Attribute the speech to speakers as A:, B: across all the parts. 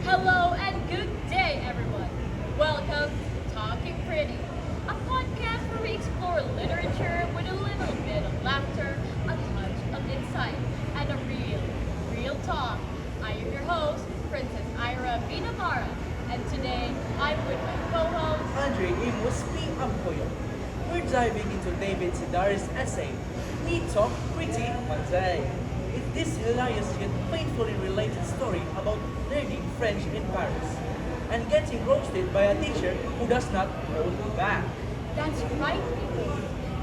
A: Hello and good day, everyone. Welcome to Talking Pretty, a podcast where we explore literature with a little bit of laughter, a touch of insight, and a real talk. I am your host, Princess Ira Vinamara, and today I'm with my co-host.
B: Andre Amos P. Ampoyo. We're diving into David Sedaris' essay, Me Talk Pretty One Day. It's this hilarious yet painfully related story about learning French in Paris and getting roasted by a teacher who does not hold back.
A: That's right, people.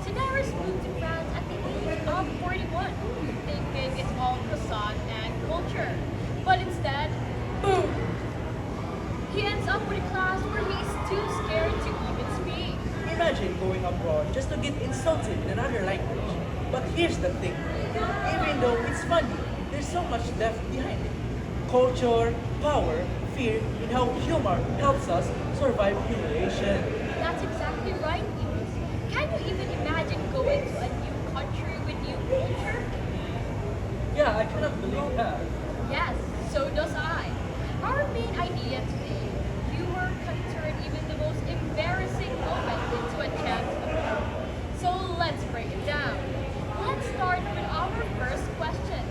A: Sedaris moved to France at the age of 41, thinking it's all croissant and culture. But instead, boom! He ends up with a class where he is too scared to even speak.
B: Imagine going abroad just to get insulted in another language. But here's the thing, even though it's funny, there's so much depth behind it. Culture, power, fear, and how humor helps us survive humiliation.
A: That's exactly right, Enos. Can you even imagine going to a new country with new culture?
B: Yeah, I cannot believe that.
A: Yes, so does I. Our main idea today, humor can turn even the most embarrassing moment into a chance of growth. So let's break it down. Let's start with our first question.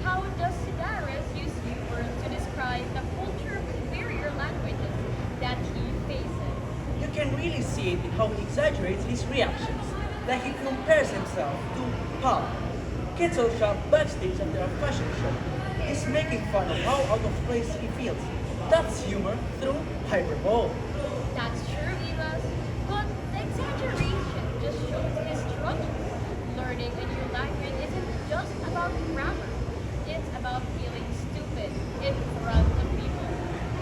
A: How does Sidaris use humor to describe the culture of inferior languages that he faces?
B: You can really see it in how he exaggerates his reactions. Like he compares himself to Paul, Kittle shop backstage after a fashion show. He's making fun of how out of place he feels. That's humor through hyperbole.
A: That's true, Evas. But the exaggeration just shows his struggle. Learning a new language isn't just about grammar. It's about feeling stupid in front of people.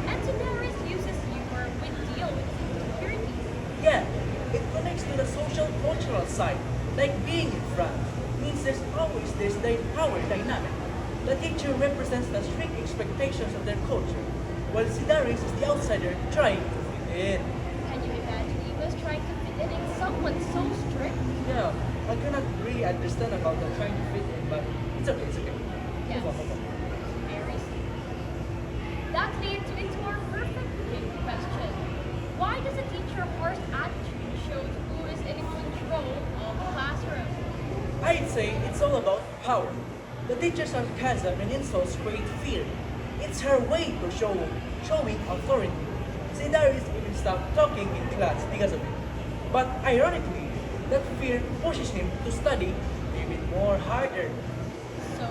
A: And Sedaris uses humor with deal with insecurities.
B: Yeah, it connects to the social cultural side. Like being in France means there's always this power dynamic. The teacher represents the strict expectations of their culture, while Sidaris is the outsider trying to fit in.
A: Can you imagine Evas trying to fit in someone so strict?
B: Yeah, I cannot really understand about the trying to fit in, but it's okay, it's okay.
A: Yes.
B: Move on, move on.
A: Very simple. That leads into our perfect big question. Why does a teacher's harsh attitude show who is in control of the classroom?
B: I'd say it's all about power. The teacher's sarcasm and insults create fear. It's her way to showing authority. Sidaris even stopped talking in class because of it. But ironically, that fear pushes him to study even more harder.
A: So,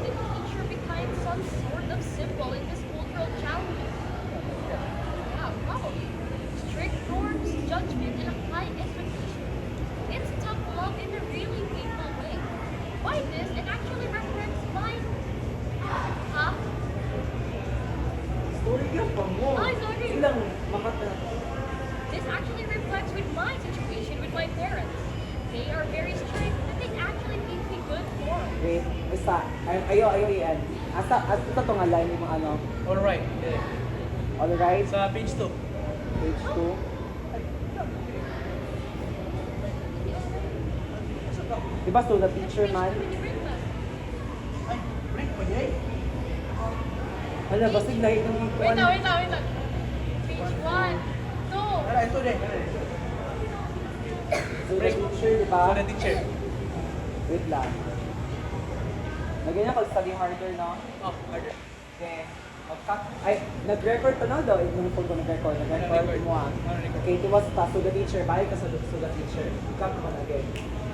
A: the teacher became some sort of symbol in this cultural challenge. Yeah, probably. Strict norms, judgment, and a high expectation. It's tough love in a really painful way. Why this? It actually represents my... Huh?
B: Story ka pa mo.
A: Ay, sorry.
B: Ilang makata.
A: This actually reflects with my situation with my parents. They are very strict, but they actually teach me good form.
C: Wait, basta, ayo yan. Asa to nga line mo ano,
B: Alright, yeah.
C: alright,
B: Sa page 2.
C: page 2. Diba, so the teacher man,
B: Ay, break pa niya eh.
C: hala, basig lahi ng
A: Wait lang, wait lang, wait lang. Page 1, 2.
B: Tara, ito din.
C: So the teacher, diba?
B: So the teacher.
C: Wait lang. Lagyan niya study harder, no?
B: Oh, harder.
C: Then, ay, nag-record to na daw. Nung po ko nag-record
B: Nag-record.
C: mo ah.
B: Nag-record.
C: Okay, tuwas ta. So the teacher, balik ka sa so the teacher. Cut naman again.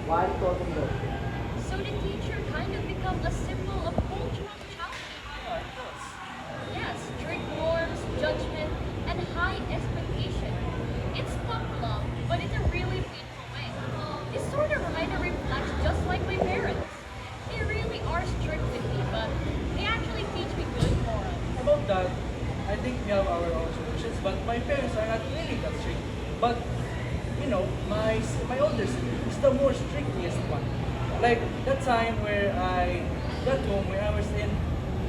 C: 1, 2, 3, go.
A: So the teacher kind of becomes a symbol of cultural challenge.
B: Yeah, it does.
A: Yes, strict norms, judgment, and high expectation. It's tough love, but in a really painful way. This sort of kind of reflects just like my parents. They really are strict with me, but they actually teach me good morals.
B: About that, I think we have our own solutions, but my parents are not really that strict. But, you know, my older sibling is the more strictest one. Like, that time where I got home, where I was in,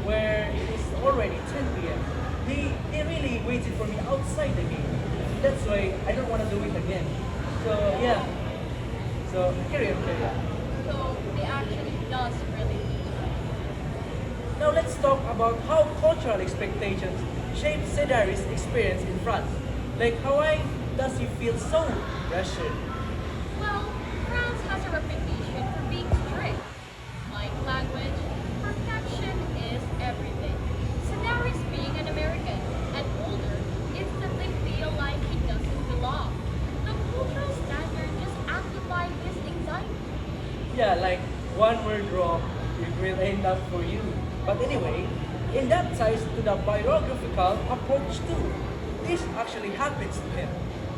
B: where it is already 10 p.m., they really waited for me outside the gate. That's why I don't want to do it again. So, yeah. So, carry on, carry on.
A: So they actually does really teach us.
B: Now let's talk about how cultural expectations shape Cedari's experience in France. Like, why does he feel so pressured?
A: Well, France has a reputation for being strict. Like language, perfection is everything. Sedaris being an American and older instantly feel like he doesn't belong. The cultural standard just amplified his anxiety.
B: Yeah, like one word wrong, it will end up for you. But anyway, in that ties to the biographical approach too. This actually happens to him.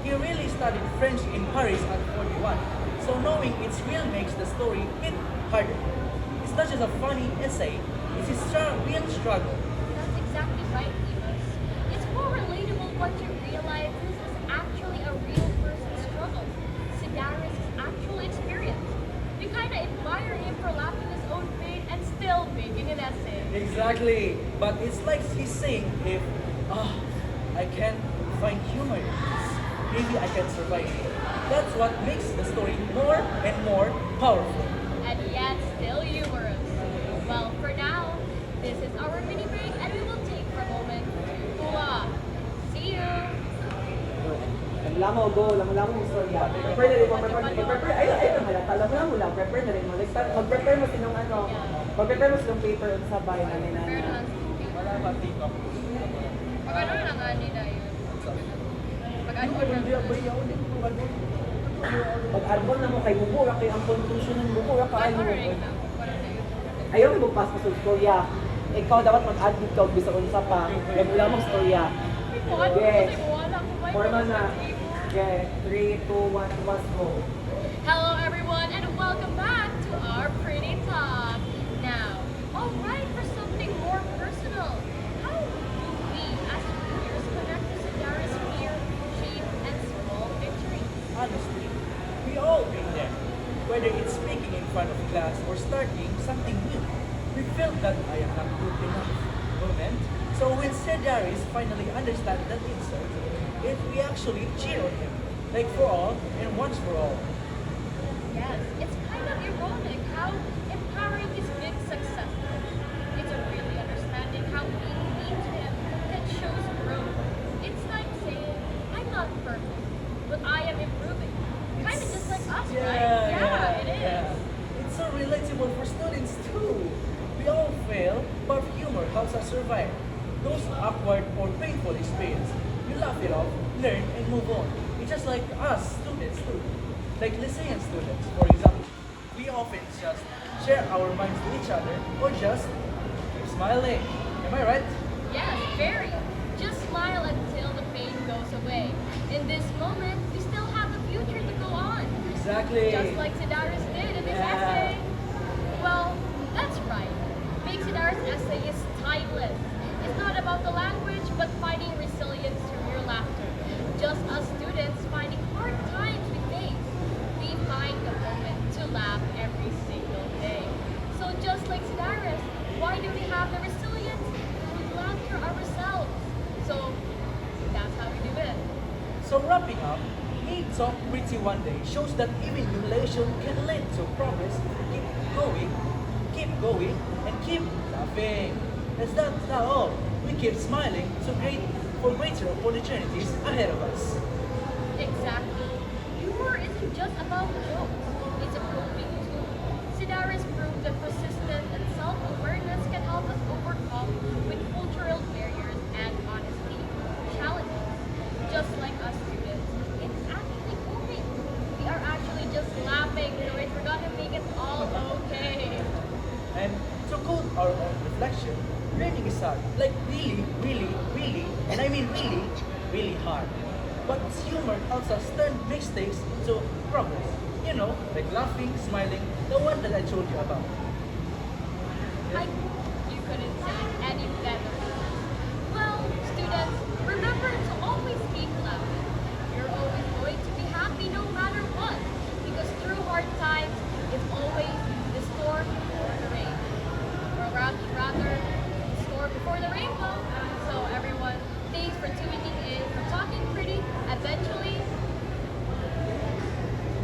B: He really studied French in Paris at 41, so knowing it's real makes the story hit harder. It's not just a funny essay, it's his real struggle.
A: That's exactly right, Enos. It's more relatable once you realize this is actually a real person's struggle. Sedaris' actual experience. You kinda admire him for laughing his own pain and still making an essay.
B: Exactly, but it's like he's saying if I can't find humor in this, maybe I can survive it. That's what makes the story more and more powerful.
A: And yet still humorous. Well, for now, this is our mini break and we will take for a moment to cool off. See you!
C: Lamo, go, lamo mo istorya. Prepare na rin mo, prepare, ayun, halata, lamo lang, prepare na rin mo. Like, mag-prepare mo sinong ano, mag-prepare mo sinong paper sa bahay na nina.
A: Pero naman sa
B: Wala ba TikTok?
A: pag ano na nga nila yun? Pag ano na
C: Pag-arbon na mo kay bubura, kay ang conclusion ng bubura, kaay mo.
A: Pag-orang na. Parang na yun.
C: Ayaw mo magpas pa sa istorya. Ikaw dapat mag-admit ka, bisa unsa pa. Magmula mong istorya.
A: Ano
C: Yes.
A: kasi wala ko ba?
C: Forma na. Okay, 3, 2, 1, let's go.
A: Hello everyone and welcome back to our pretty talk. Now, alright, for something more personal, how do we as readers connect to Sedaris' fear, shame, and small victories?
B: Honestly, we all been there. Whether it's speaking in front of class or starting something new, we felt that I am not good enough moment. So when Sedaris finally understand that insult, we actually cheer on him, like for all and once for all.
A: Yes, it's kind of ironic how empowering his big success is. It's a really understanding how being mean to him that shows growth. It's like saying, I'm not perfect, but I am improving. Kind of just like us, right? Yeah, it is.
B: It's so relatable for students too. We all fail, but humor helps us survive those awkward or painful experiences. You laugh it off, learn, and move on. It's just like us students too. Like Lyceum students, for example. We often just share our minds to each other or just keep smiling. Am I right?
A: Yes, very. Just smile until the pain goes away. In this moment, we still have the future to go on.
B: Exactly.
A: Just like Sedaris did in his
B: Yeah.
A: essay. Well, that's right. Big Sedaris' essay is timeless. It's not about the language, but finding resilience through your laughter. Just as students finding hard times we face, we find the moment to laugh every single day. So just like Sedaris, why do we have the resilience? We laughter ourselves. So that's how we do it.
B: So wrapping up, He Talk Pretty One Day shows that even humiliation can lead to progress. Keep going, and keep laughing. That's not all. We keep smiling for greater opportunities ahead of us.
A: Exactly. Humor isn't just about jokes. It's a coping tool. Sedaris proved that persistence and self-awareness can help us overcome with cultural barriers and honestly challenges. Just like us students, it's actually coping. We are actually just laughing through it. We're gonna make it all okay.
B: And to quote our own reflection, learning is hard. Like really, and I mean really hard. But humor helps us turn mistakes into progress. You know, like laughing, smiling, the one that I told you about.
A: You couldn't say it any better. Well, students, remember to always keep laughing. You're always going to be happy no matter what. Because through hard times, it's always the storm before the rain. Or rather, the storm before the rainbow. So everyone, thanks for tuning in for Talking Pretty. Eventually,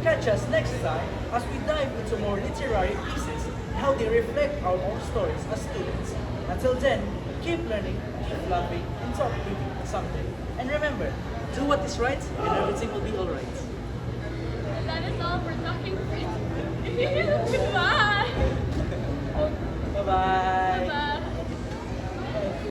B: Catch us next time as we dive into more literary pieces and how they reflect our own stories as students. Until then, keep learning, keep laughing, and talk with something. And remember, do what is right, and everything will be alright.
A: That is all for talking. Goodbye.